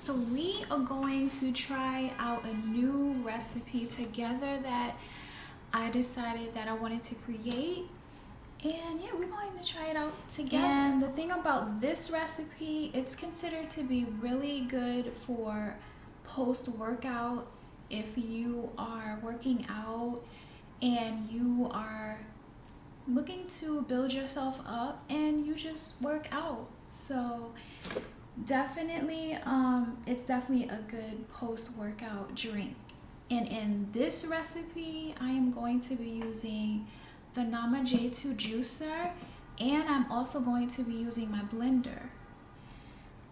So we are going to try out a new recipe together that I decided that I wanted to create. And yeah, we're going to try it out together. And the thing about this recipe, it's considered to be really good for post-workout. If you are working out and you are looking to build yourself up and you just work out. So definitely, it's definitely a good post-workout drink. And in this recipe, I am going to be using the Nama J2 juicer, and I'm also going to be using my blender.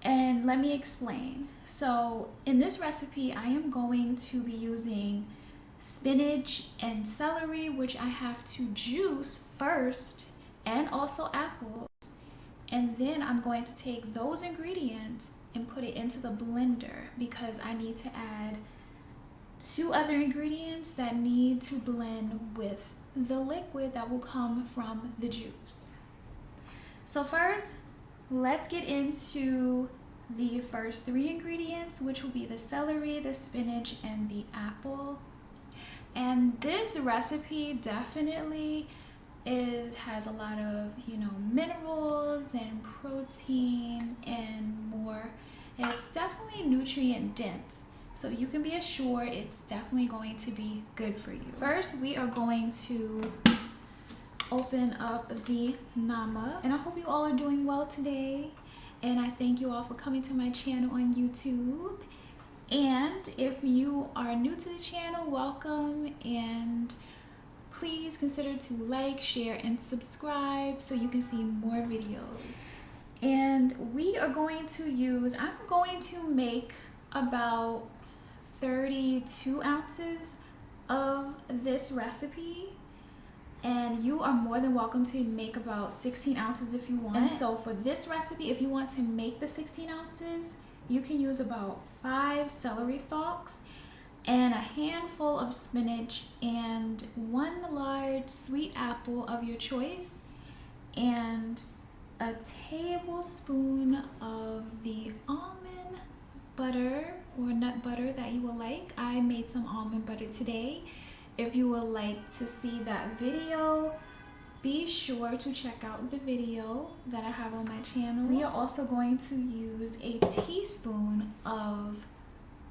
And let me explain. So in this recipe, I am going to be using spinach and celery, which I have to juice first, and also apples. And then I'm going to take those ingredients and put it into the blender because I need to add 2 other ingredients that need to blend with the liquid that will come from the juice. So first, let's get into the first 3 ingredients, which will be the celery, the spinach, and the apple. And this recipe definitely has a lot of, minerals and protein and more. It's definitely nutrient dense. So you can be assured it's definitely going to be good for you. First, we are going to open up the Nama. And I hope you all are doing well today. And I thank you all for coming to my channel on YouTube. And if you are new to the channel, welcome. And please consider to like, share, and subscribe so you can see more videos. And we are going to I'm going to make about 32 ounces of this recipe, and you are more than welcome to make about 16 ounces if you want. And so for this recipe, if you want to make the 16 ounces, you can use about 5 celery stalks and a handful of spinach and 1 large sweet apple of your choice and a tablespoon of the almond butter or nut butter that you will like. I made some almond butter today. If you would like to see that video, be sure to check out the video that I have on my channel. We are also going to use a teaspoon of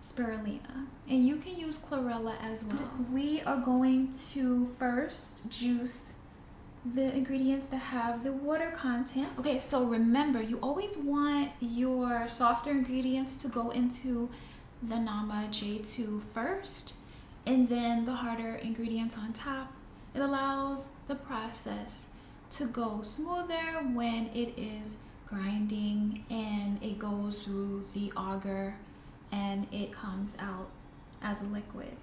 spirulina, and you can use chlorella as well. We are going to first juice the ingredients that have the water content. Okay, so remember, you always want your softer ingredients to go into the Nama J2 first, and then the harder ingredients on top. It allows the process to go smoother when it is grinding and it goes through the auger and it comes out as a liquid.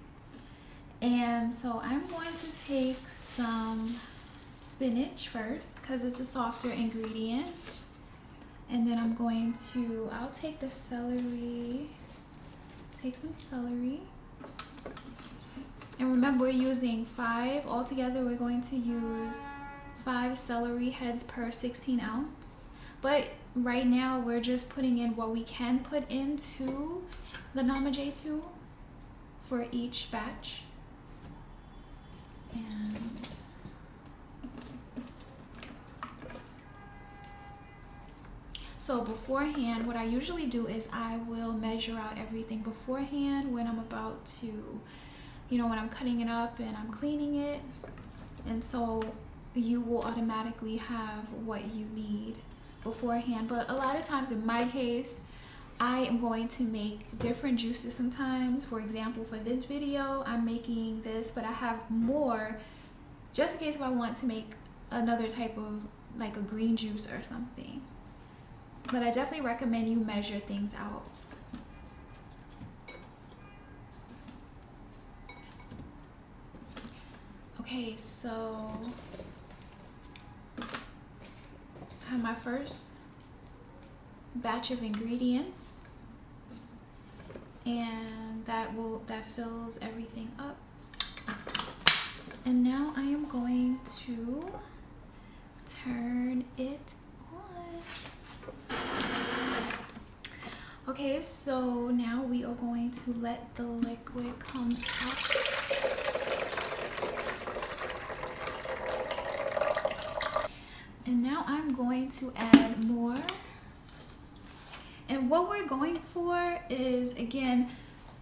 And so I'm going to take some spinach first because it's a softer ingredient, and then I'll take the celery, take some celery, and remember we're using 5 altogether. We're going to use 5 celery heads per 16 ounce, but right now we're just putting in what we can put into the Nama J2 for each batch. And so beforehand, what I usually do is I will measure out everything beforehand when I'm about to, when I'm cutting it up and I'm cleaning it. And so you will automatically have what you need beforehand. But a lot of times in my case, I am going to make different juices sometimes. For example, for this video, I'm making this, but I have more just in case if I want to make another type of like a green juice or something. But I definitely recommend you measure things out. Okay, so I have my first batch of ingredients, and that fills everything up. And now I am going to turn it on. Okay, so now we are going to let the liquid come out. And now I'm going to add more. And what we're going for is, again,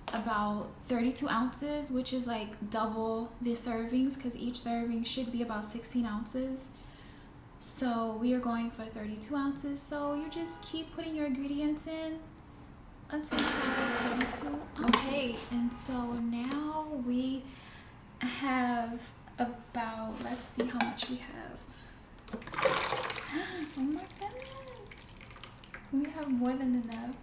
about 32 ounces, which is like double the servings, because each serving should be about 16 ounces. So we are going for 32 ounces. So you just keep putting your ingredients in until you have 32 ounces. Okay, and so now we have about, let's see how much we have. Oh my goodness, we have more than enough.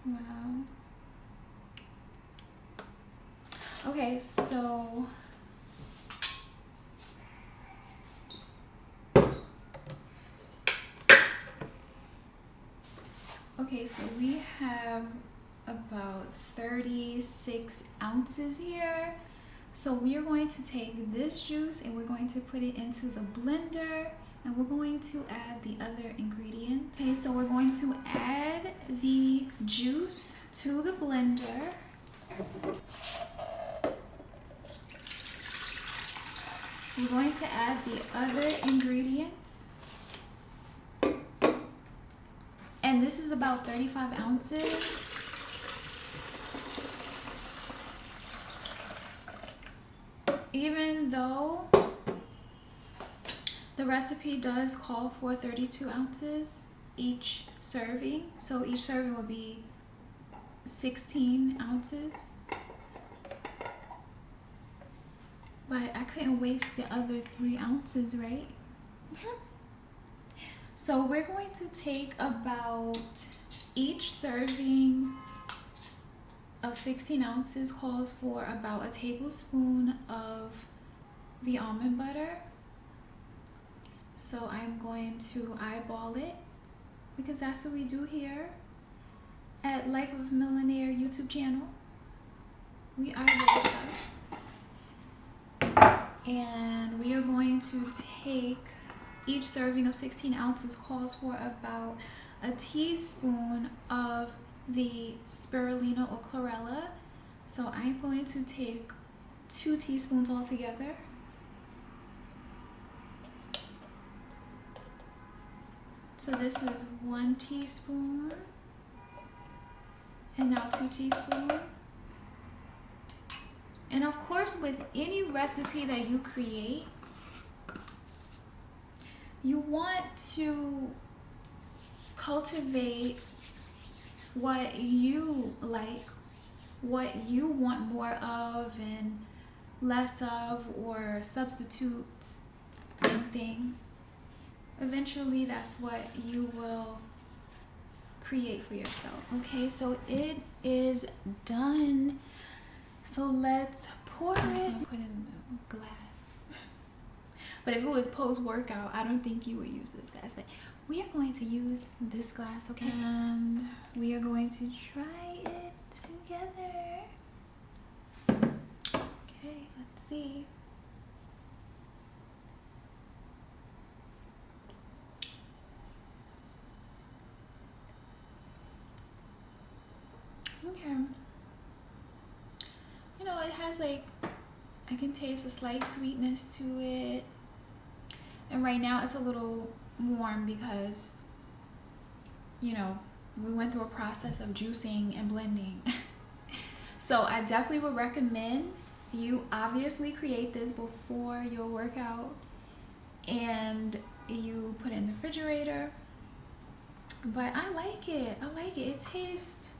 Wow. Okay, so we have about 36 ounces here. So we are going to take this juice and we're going to put it into the blender, and we're going to add the other ingredients. Okay, so we're going to add the juice to the blender. We're going to add the other ingredients. And this is about 35 ounces. Even though the recipe does call for 32 ounces each serving, so each serving will be 16 ounces. But I couldn't waste the other 3 ounces, right? So we're going to take about, each serving of 16 ounces calls for about a tablespoon of the almond butter. So I'm going to eyeball it, because that's what we do here at Life of a Millionaire YouTube channel. We eyeball stuff. And we are going to take, each serving of 16 ounces calls for about a teaspoon of the spirulina or chlorella. So I'm going to take 2 teaspoons altogether. So this is 1 teaspoon, and now 2 teaspoons. And of course, with any recipe that you create, you want to cultivate what you like, what you want more of and less of, or substitutes and things. Eventually, that's what you will create for yourself. Okay, so it is done. So let's pour it. I'm just gonna put it in a glass. But if it was post-workout, I don't think you would use this glass. But we are going to use this glass, okay? And we are going to try it together. Okay, let's see. Okay. You know, it has like, I can taste a slight sweetness to it. And right now it's a little warm because, you know, we went through a process of juicing and blending. So I definitely would recommend you obviously create this before your workout and you put it in the refrigerator. But I like it. I like it. It tastes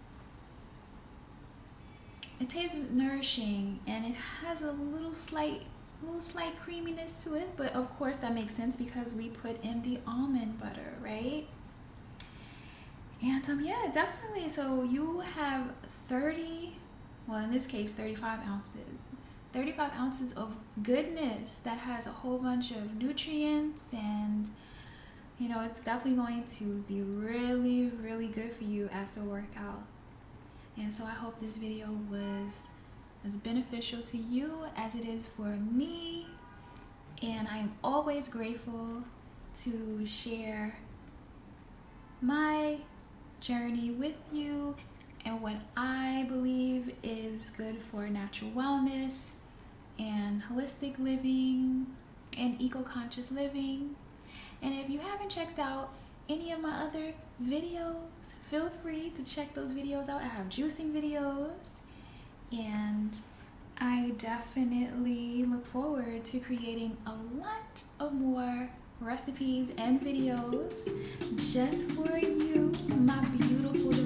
nourishing, and it has a little slight creaminess to it, but of course that makes sense because we put in the almond butter, right? And yeah, definitely. So you have 30, well in this case 35 ounces. 35 ounces of goodness that has a whole bunch of nutrients, and you know, it's definitely going to be really, really good for you after workout. And so I hope this video was as beneficial to you as it is for me. And I am always grateful to share my journey with you and what I believe is good for natural wellness and holistic living and eco-conscious living. And if you haven't checked out any of my other videos, feel free to check those videos out. I have juicing videos, and I definitely look forward to creating a lot of more recipes and videos just for you, my beautiful